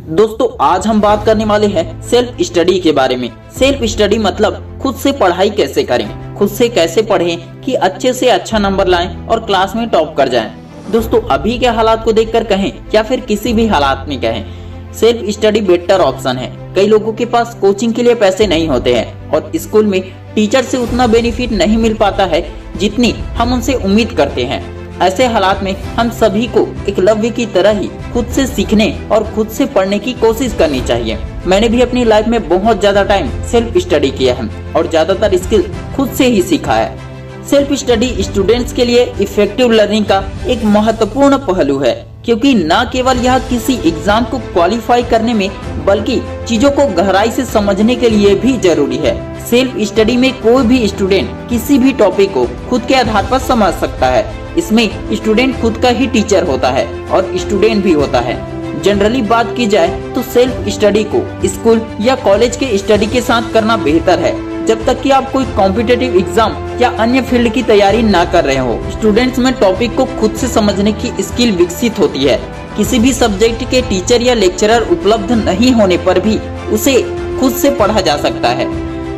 दोस्तों आज हम बात करने वाले हैं सेल्फ स्टडी के बारे में। सेल्फ स्टडी मतलब खुद से पढ़ाई कैसे करें, खुद से कैसे पढ़ें कि अच्छे से अच्छा नंबर लाएं और क्लास में टॉप कर जाएं। दोस्तों अभी के हालात को देखकर कहें या फिर किसी भी हालात में कहें, सेल्फ स्टडी बेटर ऑप्शन है। कई लोगों के पास कोचिंग के लिए पैसे नहीं होते हैं और स्कूल में टीचर से उतना बेनिफिट नहीं मिल पाता है जितनी हम उनसे उम्मीद करते हैं। ऐसे हालात में हम सभी को एकलव्य की तरह ही खुद से सीखने और खुद से पढ़ने की कोशिश करनी चाहिए। मैंने भी अपनी लाइफ में बहुत ज्यादा टाइम सेल्फ स्टडी किया है और ज्यादातर स्किल खुद से ही सीखा है। सेल्फ स्टडी स्टूडेंट्स के लिए इफेक्टिव लर्निंग का एक महत्वपूर्ण पहलू है, क्योंकि न केवल यह किसी एग्जाम को क्वालिफाई करने में बल्कि चीजों को गहराई से समझने के लिए भी जरूरी है। सेल्फ स्टडी में कोई भी स्टूडेंट किसी भी टॉपिक को खुद के आधार पर समझ सकता है। इसमें स्टूडेंट खुद का ही टीचर होता है और स्टूडेंट भी होता है। जनरली बात की जाए तो सेल्फ स्टडी को स्कूल या कॉलेज के स्टडी के साथ करना बेहतर है, जब तक कि आप कोई कॉम्पिटिटिव एग्जाम या अन्य फील्ड की तैयारी ना कर रहे हो। स्टूडेंट्स में टॉपिक को खुद से समझने की स्किल विकसित होती है। किसी भी सब्जेक्ट के टीचर या लेक्चरर उपलब्ध नहीं होने पर भी उसे खुद से पढ़ा जा सकता है।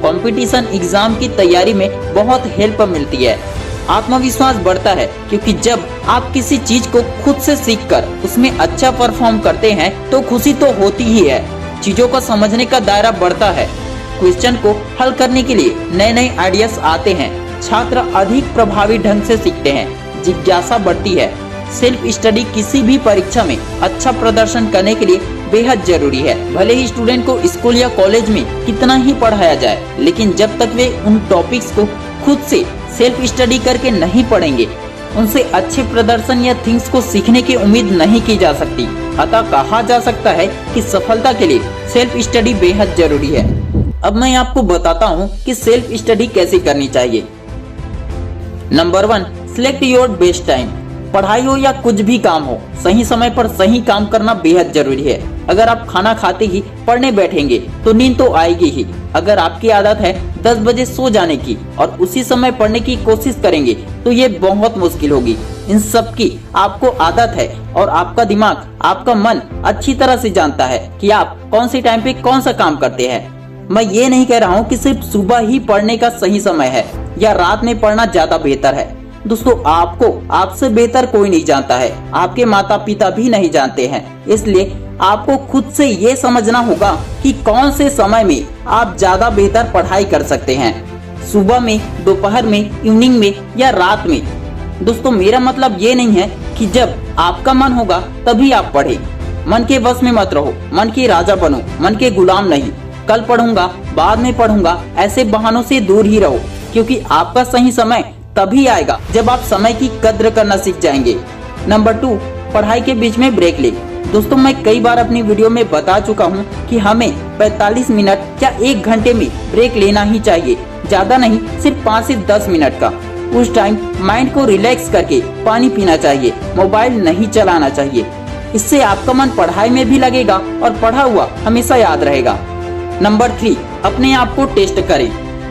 कंपटीशन एग्जाम की तैयारी में बहुत हेल्प मिलती है। आत्मविश्वास बढ़ता है, क्योंकि जब आप किसी चीज को खुद से सीखकर उसमें अच्छा परफॉर्म करते हैं तो खुशी तो होती ही है। चीजों को समझने का दायरा बढ़ता है। क्वेश्चन को हल करने के लिए नए नए आइडियाज आते हैं। छात्र अधिक प्रभावी ढंग से सीखते हैं। जिज्ञासा बढ़ती है। सेल्फ स्टडी किसी भी परीक्षा में अच्छा प्रदर्शन करने के लिए बेहद जरूरी है। भले ही स्टूडेंट को स्कूल या कॉलेज में कितना ही पढ़ाया जाए, लेकिन जब तक वे उन टॉपिक्स को खुद से सेल्फ स्टडी करके नहीं पढ़ेंगे, उनसे अच्छे प्रदर्शन या थिंग्स को सीखने की उम्मीद नहीं की जा सकती। अतः कहा जा सकता है कि सफलता के लिए सेल्फ स्टडी बेहद जरूरी है। अब मैं आपको बताता हूँ कि सेल्फ स्टडी कैसे करनी चाहिए। Number 1, select your best time. पढ़ाई हो या कुछ भी काम हो, सही समय पर सही काम करना बेहद जरूरी है। अगर आप खाना खाते ही पढ़ने बैठेंगे तो नींद तो आएगी ही। अगर आपकी आदत है 10 बजे सो जाने की और उसी समय पढ़ने की कोशिश करेंगे तो ये बहुत मुश्किल होगी। इन सब की आपको आदत है और आपका दिमाग, आपका मन अच्छी तरह से जानता है कि आप कौन से टाइम पे कौन सा काम करते हैं। मैं ये नहीं कह रहा हूँ कि सिर्फ सुबह ही पढ़ने का सही समय है या रात में पढ़ना ज्यादा बेहतर है। दोस्तों आपको आपसे बेहतर कोई नहीं जानता है, आपके माता पिता भी नहीं जानते हैं। इसलिए आपको खुद से ये समझना होगा कि कौन से समय में आप ज्यादा बेहतर पढ़ाई कर सकते हैं, सुबह में, दोपहर में, इवनिंग में या रात में। दोस्तों मेरा मतलब ये नहीं है कि जब आपका मन होगा तभी आप पढ़े। मन के वश में मत रहो, मन के राजा बनो, मन के गुलाम नहीं। कल पढ़ूंगा, बाद में पढ़ूंगा, ऐसे बहानों से दूर ही रहो, क्योंकि आपका सही समय तभी आएगा जब आप समय की कद्र करना सीख जाएंगे। नंबर 2, पढ़ाई के बीच में ब्रेक ले। दोस्तों मैं कई बार अपनी वीडियो में बता चुका हूँ कि हमें 45 मिनट या 1 घंटे में ब्रेक लेना ही चाहिए, ज्यादा नहीं, सिर्फ 5 से 10 मिनट का। उस टाइम माइंड को रिलैक्स करके पानी पीना चाहिए, मोबाइल नहीं चलाना चाहिए। इससे आपका मन पढ़ाई में भी लगेगा और पढ़ा हुआ हमेशा याद रहेगा। नंबर 3, अपने आप को टेस्ट करें।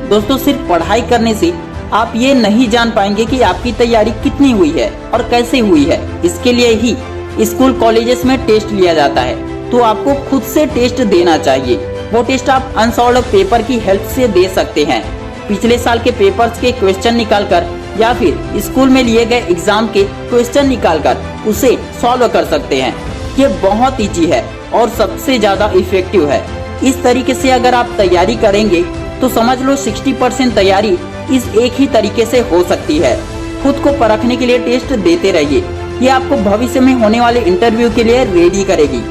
दोस्तों सिर्फ पढ़ाई करने से आप ये नहीं जान पाएंगे कि आपकी तैयारी कितनी हुई है और कैसे हुई है। इसके लिए ही स्कूल कॉलेजेस में टेस्ट लिया जाता है, तो आपको खुद से टेस्ट देना चाहिए। वो टेस्ट आप अनसॉल्व पेपर की हेल्प से दे सकते हैं। पिछले साल के पेपर्स के क्वेश्चन निकालकर या फिर स्कूल में लिए गए एग्जाम के क्वेश्चन निकालकर उसे सॉल्व कर सकते हैं। ये बहुत ईजी है और सबसे ज्यादा इफेक्टिव है। इस तरीके से अगर आप तैयारी करेंगे तो समझ लो 60% तैयारी इस एक ही तरीके से हो सकती है। खुद को परखने के लिए टेस्ट देते रहिए, ये आपको भविष्य में होने वाले इंटरव्यू के लिए रेडी करेगी।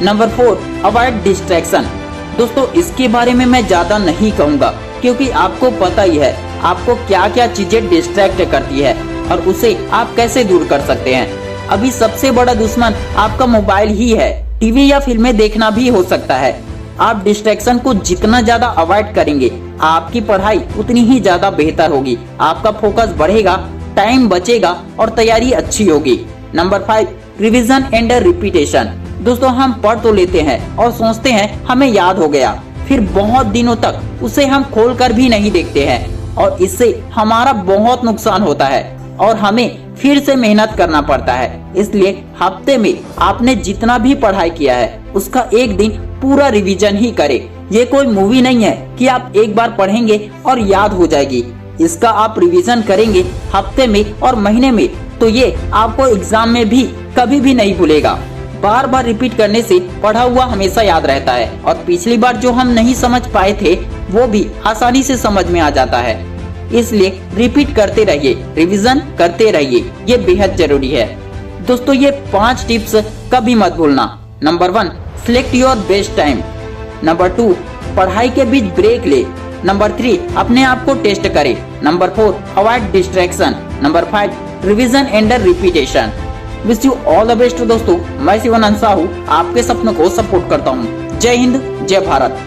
Number 4, avoid distraction. दोस्तों इसके बारे में मैं ज्यादा नहीं कहूँगा, क्योंकि आपको पता ही है आपको क्या क्या चीजें डिस्ट्रैक्ट करती है और उसे आप कैसे दूर कर सकते हैं। अभी सबसे बड़ा दुश्मन आपका मोबाइल ही है। टीवी या फिल्में देखना भी हो सकता है। आप डिस्ट्रैक्शन को जितना ज्यादा अवॉइड करेंगे, आपकी पढ़ाई उतनी ही ज्यादा बेहतर होगी। आपका फोकस बढ़ेगा, टाइम बचेगा और तैयारी अच्छी होगी। Number 5, revision and repetition. दोस्तों हम पढ़ तो लेते हैं और सोचते हैं हमें याद हो गया, फिर बहुत दिनों तक उसे हम खोल कर भी नहीं देखते हैं और इससे हमारा बहुत नुकसान होता है और हमें फिर से मेहनत करना पड़ता है। इसलिए हफ्ते में आपने जितना भी पढ़ाई किया है उसका एक दिन पूरा रिवीजन ही करें। ये कोई मूवी नहीं है कि आप एक बार पढ़ेंगे और याद हो जाएगी। इसका आप रिवीजन करेंगे हफ्ते में और महीने में, तो ये आपको एग्जाम में भी कभी भी नहीं भूलेगा। बार बार रिपीट करने से पढ़ा हुआ हमेशा याद रहता है और पिछली बार जो हम नहीं समझ पाए थे वो भी आसानी से समझ में आ जाता है। इसलिए रिपीट करते रहिए, रिवीजन करते रहिए, ये बेहद जरूरी है। दोस्तों ये 5 टिप्स कभी मत भूलना। Number 1, select your best time. Number 2, पढ़ाई के बीच ब्रेक ले। नंबर 3, अपने आप को टेस्ट करें। Number 4, avoid distraction. Number 5, revision and repetition. Wish you all the best दोस्तों। मैं शिवन अंसाहू आपके सपनों को सपोर्ट करता हूँ। जय हिंद, जय भारत।